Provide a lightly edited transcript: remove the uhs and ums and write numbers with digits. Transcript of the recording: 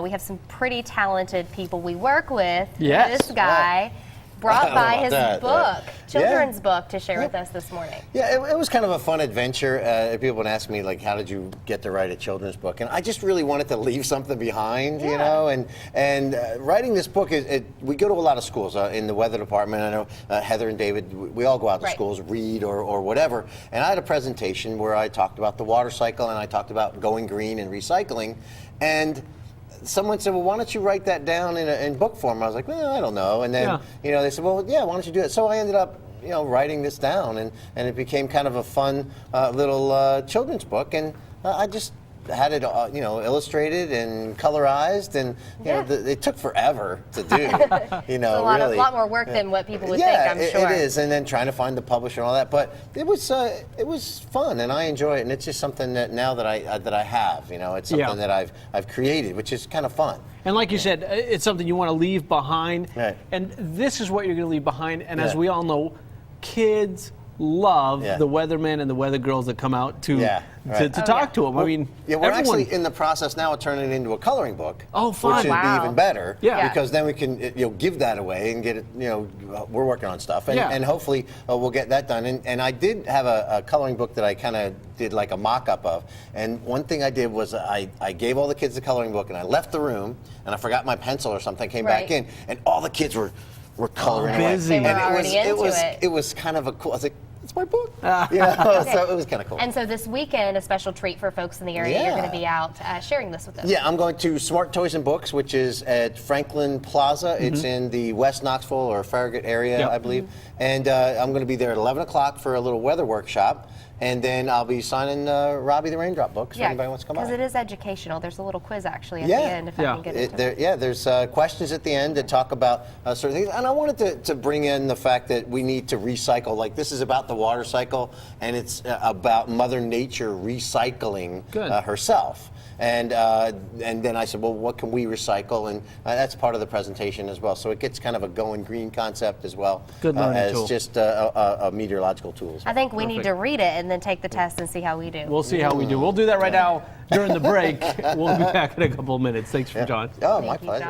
We have some pretty talented people we work with. Yes. This guy brought by his book, children's Yeah. book, to share with us this morning. Yeah, it was kind of a fun adventure. People would ask me, like, how did you get to write a children's book? And I just really wanted to leave something behind, you know? And writing this book, we go to a lot of schools in the weather department. I know Heather and David, we all go out to schools, read or whatever. And I had a presentation where I talked about the water cycle and I talked about going green and recycling. And someone said, well, why don't you write that down in book form? I was like, well, I don't know. And then, you know, they said, well, yeah, why don't you do it? So I ended up, you know, writing this down, and it became kind of a fun little children's book. And I just had it, you know, illustrated and colorized, and you know, it took forever to do. You know, it's a lot more work than what people would think, I'm sure. It is, and then trying to find the publisher and all that. But it was fun, and I enjoy it, and it's just something that now that I have, you know, it's something that I've created, which is kind of fun. And like you said, it's something you want to leave behind. Right. And this is what you're going to leave behind. And as we all know, kids love the weathermen and the weather girls that come out to talk to them. Well, I mean, we're actually in the process now of turning it into a coloring book. Oh, fun! Which would be even better. Yeah. Because then we can, you know, give that away and get it. You know, we're working on stuff, and hopefully we'll get that done. And I did have a coloring book that I kind of did like a mock-up of. And one thing I did was I gave all the kids the coloring book, and I left the room, and I forgot my pencil or something. Came back in, and all the kids were coloring away. Busy. They were And already into it. it was kind of a cool. I was like, it's my book. You know, so it was kind of cool. And so this weekend, a special treat for folks in the area. You're going to be out sharing this with us. Yeah, I'm going to Smart Toys and Books, which is at Franklin Plaza. It's in the West Knoxville or Farragut area, I believe. And I'm going to be there at 11 o'clock for a little weather workshop. And then I'll be signing Robbie the Raindrop book, so anybody wants to come by. Because it is educational. There's a little quiz actually at the end, if I can get into it. Yeah, there's questions at the end that talk about certain things. And I wanted to bring in the fact that we need to recycle. Like, this is about the water cycle, and it's about Mother Nature recycling herself. And then I said, well, what can we recycle? And that's part of the presentation as well. So it gets kind of a going green concept as well as just a meteorological tool. I think we need to read it and then take the test and see how we do. We'll see how we do. We'll do that right now during the break. We'll be back in a couple of minutes. Thanks for John. Oh, my pleasure.